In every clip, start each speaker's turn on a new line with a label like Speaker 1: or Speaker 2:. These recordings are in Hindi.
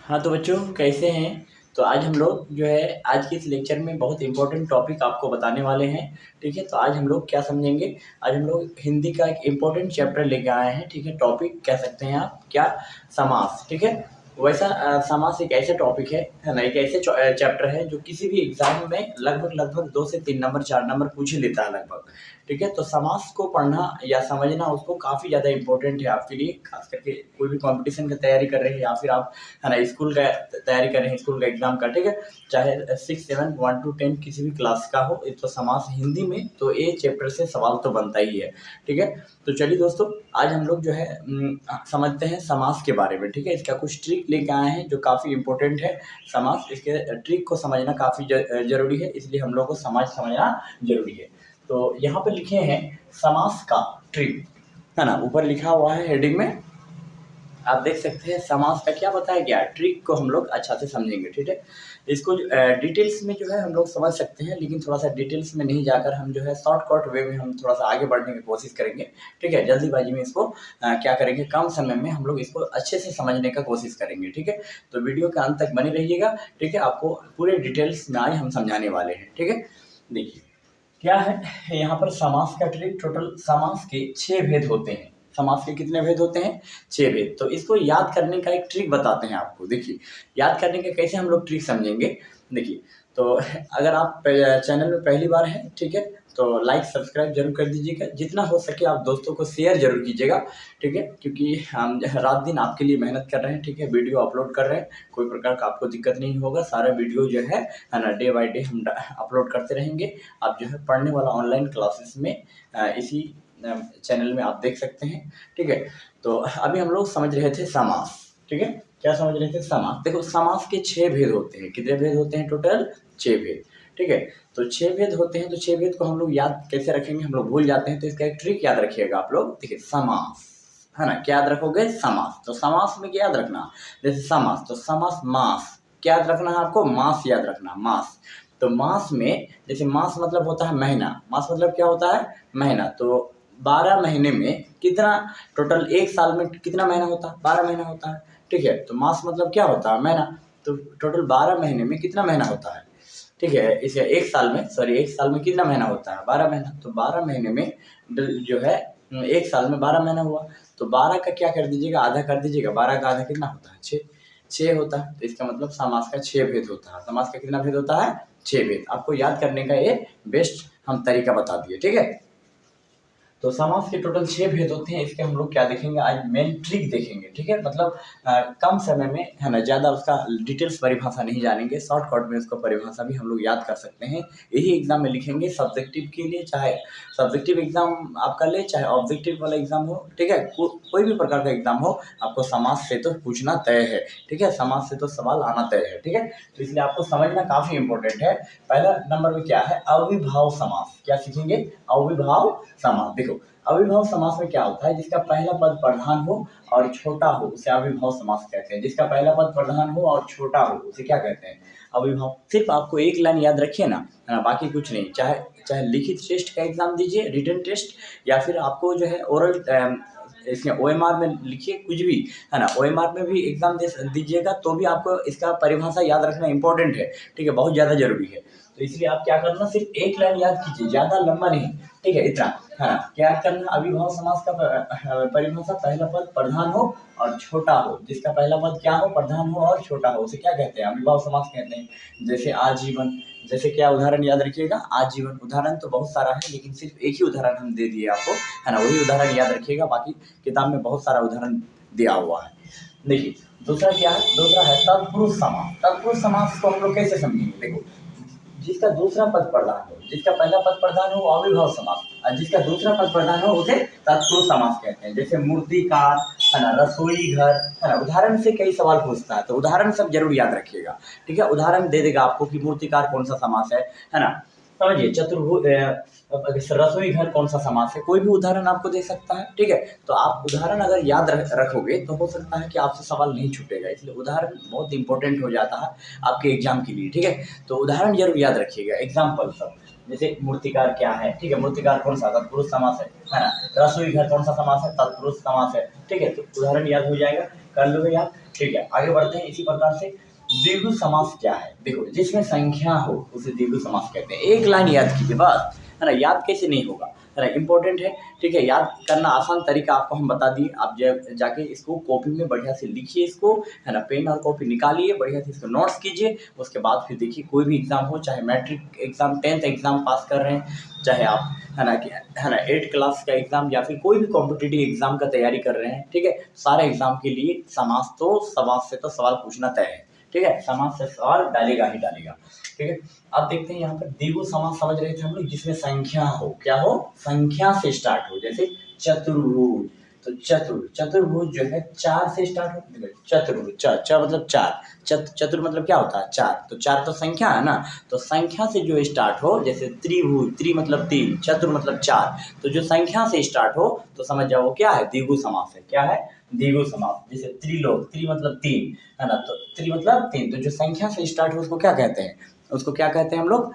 Speaker 1: हाँ तो बच्चों कैसे हैं। तो आज हम लोग जो है आज के इस लेक्चर में बहुत इंपॉर्टेंट टॉपिक आपको बताने वाले हैं। ठीक है, तो आज हम लोग क्या समझेंगे। आज हम लोग हिंदी का एक इम्पोर्टेंट चैप्टर लेके आए हैं। ठीक है, टॉपिक कह सकते हैं आप क्या, समास। ठीक है, वैसा समास एक ऐसे टॉपिक है ना, एक ऐसे चैप्टर है जो किसी भी एग्जाम में लगभग 2 से 3 नंबर 4 नंबर पूछ ही लेता है लगभग। ठीक है, तो समास को पढ़ना या समझना उसको काफ़ी ज़्यादा इंपॉर्टेंट है आपके लिए, खास करके कोई भी कंपटीशन की तैयारी कर रहे हैं या फिर आप है ना स्कूल का तैयारी कर रहे हैं, स्कूल का एग्जाम का। ठीक है, चाहे 6, 7, 1 to 10 किसी भी क्लास का हो, तो समास हिंदी में तो ये चैप्टर से सवाल तो बनता ही है। ठीक है, तो चलिए दोस्तों आज हम लोग जो है समझते हैं समास के बारे में। ठीक है, इसका कुछ ट्रिक लेके आए हैं जो काफ़ी इंपॉर्टेंट है। समास, इसके ट्रिक को समझना काफ़ी जरूरी है, इसलिए हम लोग को समझना जरूरी है। तो यहाँ पे लिखे हैं समास का ट्रिक, है ना, ऊपर लिखा हुआ है हेडिंग में, आप देख सकते हैं। समास का क्या बताया गया, ट्रिक को हम लोग अच्छा से समझेंगे। ठीक है, इसको डिटेल्स में जो है हम लोग समझ सकते हैं, लेकिन थोड़ा सा डिटेल्स में नहीं जाकर हम जो है शॉर्टकट वे में हम थोड़ा सा आगे बढ़ने की कोशिश करेंगे। ठीक है, जल्दीबाजी में इसको क्या करेंगे, कम समय में हम लोग इसको अच्छे से समझने का कोशिश करेंगे। ठीक है, तो वीडियो के अंत तक बने रहिएगा। ठीक है, आपको पूरे डिटेल्स में आज हम समझाने वाले हैं। ठीक है, देखिए क्या है यहाँ पर समास का ट्रिक। टोटल समास के 6 भेद होते हैं। समास के कितने भेद होते हैं, 6 भेद। तो इसको याद करने का एक ट्रिक बताते हैं आपको। देखिए याद करने का कैसे हम लोग ट्रिक समझेंगे। देखिए, तो अगर आप चैनल में पहली बार हैं, ठीक है, तो लाइक सब्सक्राइब जरूर कर दीजिएगा। जितना हो सके आप दोस्तों को शेयर जरूर कीजिएगा। ठीक है, क्योंकि हम रात दिन आपके लिए मेहनत कर रहे हैं। ठीक है, वीडियो अपलोड कर रहे हैं, कोई प्रकार का आपको दिक्कत नहीं होगा। सारा वीडियो जो है ना डे बाय डे हम अपलोड करते रहेंगे। आप जो है पढ़ने वाला ऑनलाइन क्लासेस में इसी चैनल में आप देख सकते हैं। ठीक है, तो अभी हम लोग समझ रहे थे समास। ठीक है, क्या समझ रहे थे, समास। देखो समास के 6 भेद होते हैं। कितने भेद होते हैं, टोटल 6 भेद। ठीक है, तो 6 भेद होते हैं। तो 6 भेद को हम लोग याद कैसे रखेंगे, हम लोग भूल जाते हैं। तो इसका एक ट्रिक याद रखिएगा आप लोग। देखिए समास, है ना, क्या याद रखोगे, समास। तो समास में क्या याद रखना, जैसे समास, तो समास मास, क्या याद रखना है आपको, मास याद रखना, मास। तो मास में जैसे मास मतलब होता है महीना, मास मतलब क्या होता है, महीना। तो 12 महीने में कितना, टोटल एक साल में कितना महीना होता है, 12 महीना होता है। ठीक है, तो मास मतलब क्या होता है, महीना। तो टोटल 12 महीने में कितना महीना होता है। ठीक है, इसे एक साल में कितना महीना होता है, 12 महीना। तो 12 महीने में जो है एक साल में 12 महीना हुआ। तो 12 का क्या कर दीजिएगा, आधा कर दीजिएगा। 12 का आधा कितना होता है, 6 होता है। तो इसका मतलब समास का 6 भेद होता है। समास का कितना भेद होता है, 6 भेद। आपको याद करने का ये बेस्ट हम तरीका बता दिए। ठीक है, तो समास के टोटल 6 भेद होते हैं। इसके हम लोग क्या देखेंगे, आज मेन ट्रिक देखेंगे। ठीक है, मतलब कम समय में, है ना, ज़्यादा उसका डिटेल्स परिभाषा नहीं जानेंगे, शॉर्टकट में उसको परिभाषा भी हम लोग याद कर सकते हैं। यही एग्जाम में लिखेंगे सब्जेक्टिव के लिए, चाहे सब्जेक्टिव एग्जाम आपका ले, चाहे ऑब्जेक्टिव वाला एग्जाम हो। ठीक है, कोई भी प्रकार का एग्जाम हो, आपको समास से तो पूछना तय है। ठीक है, समास से तो सवाल आना तय है। ठीक है, तो इसलिए आपको समझना काफ़ी इंपॉर्टेंट है। पहला नंबर में क्या है, अविभाव समास। क्या सीखेंगे, अविभाव समास। देखो अविभाव समास में क्या होता है, जिसका पहला पद प्रधान हो और छोटा हो उसे अविभाव समास कहते हैं। जिसका पहला पद प्रधान हो और छोटा हो उसे क्या कहते हैं, अविभाव। सिर्फ आपको एक लाइन याद रखिए ना, बाकी कुछ नहीं। चाहे लिखित टेस्ट का एग्जाम दीजिए, रिटन टेस्ट, या फिर आपको जो है ओरल इसमें OMR में लिखिए, कुछ भी, है ना, OMR में भी एग्जाम दीजिएगा तो भी आपको इसका परिभाषा याद रखना इंपॉर्टेंट है। ठीक है, बहुत ज़्यादा जरूरी है। तो इसलिए आप क्या करना, सिर्फ एक लाइन याद कीजिए, ज़्यादा लंबा नहीं। ठीक है, इतना, हाँ, क्या करना, अविभाव समास का परिभाषा, पहला पद प्रधान हो और छोटा हो। जिसका पहला पद क्या हो, प्रधान हो और छोटा हो उसे क्या कहते हैं, अविभाव समास कहते हैं। जैसे आजीवन, जैसे क्या उदाहरण याद रखिएगा, आजीवन। उदाहरण तो बहुत सारा है, लेकिन सिर्फ एक ही उदाहरण हम दे दिए आपको, है ना, वही उदाहरण याद रखिएगा। बाकी किताब में बहुत सारा उदाहरण दिया हुआ है। देखिए दूसरा क्या है, दूसरा है तत्पुरुष समास। तत्पुरुष समास को हम लोग कैसे समझेंगे, देखो जिसका दूसरा पद प्रधान हो, जिसका पहला पद प्रधान हो अविभाव समास, और जिसका दूसरा पद प्रधान हो उसे तत्पुरुष समास कहते हैं। जैसे मूर्तिकार, है ना, रसोई घर, है ना। उदाहरण से कई सवाल पूछता है, तो उदाहरण सब जरूर याद रखिएगा। ठीक है, उदाहरण दे देगा आपको कि मूर्तिकार कौन सा समास है ना, समझिए। चतुर्भुज, रसोई घर कौन सा समास है, कोई भी उदाहरण आपको दे सकता है। ठीक है, तो आप उदाहरण अगर याद रखोगे तो हो सकता है कि आपसे सवाल नहीं छूटेगा। इसलिए उदाहरण बहुत इंपॉर्टेंट हो जाता है आपके एग्जाम के लिए। ठीक है, तो उदाहरण जरूर याद रखिएगा, एग्जाम्पल सब। जैसे मूर्तिकार क्या है, ठीक है, मूर्तिकार कौन सा, तत्पुरुष समास है ना। रसोई घर कौन सा समास है, तत्पुरुष समास है। ठीक है, तो उदाहरण याद हो जाएगा, कर लोगे याद। ठीक है, आगे बढ़ते हैं। इसी प्रकार से द्विगु समास क्या है? देखो, जिसमें संख्या हो उसे द्विगु समास कहते हैं। एक लाइन याद कीजिए बस, है ना, याद कैसे नहीं होगा, है ना, इंपॉर्टेंट है। ठीक है, याद करना आसान तरीका आपको हम बता दिए। आप जाके इसको कॉपी में बढ़िया से लिखिए इसको, है ना, पेन और कॉपी निकालिए, बढ़िया से इसको नोट्स कीजिए। उसके बाद फिर देखिए कोई भी एग्जाम हो, चाहे मैट्रिक एग्जाम, 10th एग्जाम पास कर रहे हैं, चाहे आप है ना 8th क्लास का एग्जाम या फिर कोई भी कॉम्पिटिटिव एग्जाम का तैयारी कर रहे हैं, ठीक है, सारे एग्जाम के लिए समास से तो सवाल पूछना तय है। ठीक है, समास से सवाल डालेगा ही डालेगा। ठीक है, अब देखते हैं यहाँ पर द्विगु समास समझ रहे थे हम लोग, जिसमें संख्या हो, क्या हो, संख्या से स्टार्ट हो। जैसे चतुर्भुज, तो चतुर्भुज जो है 4 से स्टार्ट हो। चतुर्भुज, च मतलब 4, चतुर मतलब क्या होता है, 4, तो 4 तो संख्या है ना, तो संख्या से जो स्टार्ट हो, जैसे त्रिभुज, त्रि मतलब 3, चतुर मतलब 4, तो जो संख्या से स्टार्ट हो तो समझ जाओ क्या है, द्विगु समास है। क्या है, द्विगु समास। जैसे त्रिलोक, त्रि मतलब 3, है ना, तो त्रि मतलब 3, तो जो संख्या से स्टार्ट हो उसको क्या कहते हैं, उसको क्या कहते हैं हम लोग,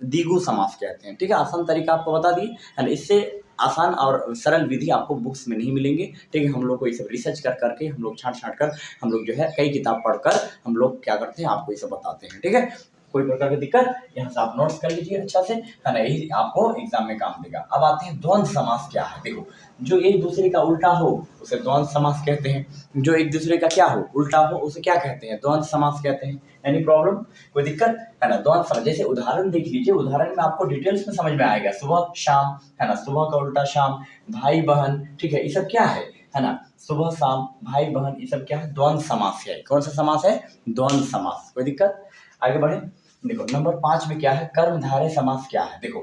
Speaker 1: द्विगु समास कहते हैं। ठीक है, आसान तरीका आपको बता दिए, है ना। इससे आसान और सरल विधि आपको बुक्स में नहीं मिलेंगे। ठीक है, हम लोग को ये सब रिसर्च कर करके, हम लोग छांट कर, हम लोग जो है कई किताब पढ़कर हम लोग क्या करते हैं, आपको ये सब बताते हैं। ठीक है, कोई प्रकार की दिक्कत, यहाँ से आप नोट्स कर लीजिए अच्छा से, है ना, यही आपको एग्जाम में काम देगा। अब आते हैं द्वंद्व समास क्या है। देखो, जो एक दूसरे का उल्टा हो उसे द्वंद्व समास कहते हैं। जो एक दूसरे का क्या हो, उल्टा हो, उसे क्या कहते हैं, द्वंद्व समास कहते हैं। एनी प्रॉब्लम, कोई दिक्कत, है ना। द्वंद्व समास, जैसे उदाहरण देख लीजिए, उदाहरण में आपको डिटेल्स में समझ में आएगा। सुबह शाम, है ना, सुबह का उल्टा शाम, भाई बहन, ठीक है, ये सब क्या है ना, सुबह शाम, भाई बहन, ये सब क्या है, द्वंद्व समास है। कौन सा समास है, द्वंद्व समास। कोई दिक्कत, आगे बढ़े। देखो नंबर 5 में क्या है, कर्मधारय समास क्या है। देखो,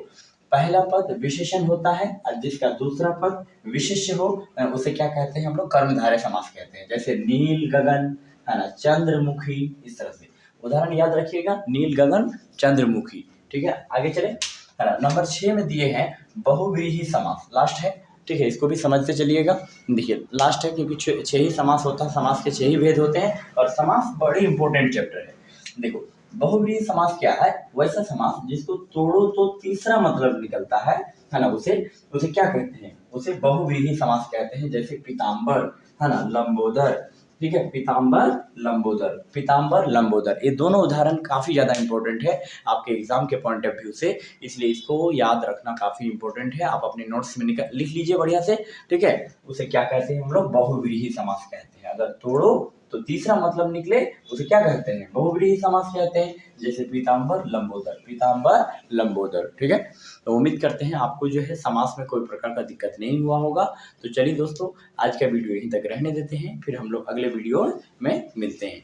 Speaker 1: पहला पद विशेषण होता है और जिसका दूसरा पद विशेष्य हो उसे क्या कहते हैं हम लोग, कर्मधारय समास कहते हैं। जैसे नील गगन, है ना, चंद्रमुखी, इस तरह से उदाहरण याद रखिएगा, नील गगन चंद्रमुखी। ठीक है, आगे चले, है ना। नंबर 6 में दिए हैं बहुव्रीहि समास, लास्ट है। ठीक है, इसको भी समझते चलिएगा। देखिए लास्ट है क्योंकि 6 ही समास होता है, समास के 6 ही भेद होते हैं और समास बड़ी इंपॉर्टेंट चैप्टर है। देखो, बहुव्रीहि समास क्या है, वैसा समास जिसको तोड़ो तो तीसरा मतलब निकलता है ना, उसे क्या कहते हैं, उसे बहुव्रीहि समास कहते हैं। जैसे पीताम्बर, है ना, लंबोदर, ठीक है, पीताम्बर लंबोदर, ये दोनों उदाहरण काफी ज्यादा इंपॉर्टेंट है आपके एग्जाम के पॉइंट ऑफ व्यू से, इसलिए इसको याद रखना काफी इंपॉर्टेंट है। आप अपने नोट्स में लिख लीजिए बढ़िया से। ठीक है, उसे क्या कहते हैं हम लोग, बहुव्रीहि समास कहते हैं। अगर तोड़ो तो तीसरा मतलब निकले उसे क्या कहते हैं, बहुव्रीहि समास कहते हैं। जैसे पीताम्बर लंबोदर। ठीक है, तो उम्मीद करते हैं आपको जो है समास में कोई प्रकार का दिक्कत नहीं हुआ होगा। तो चलिए दोस्तों, आज का वीडियो यहीं तक रहने देते हैं, फिर हम लोग अगले वीडियो में मिलते हैं।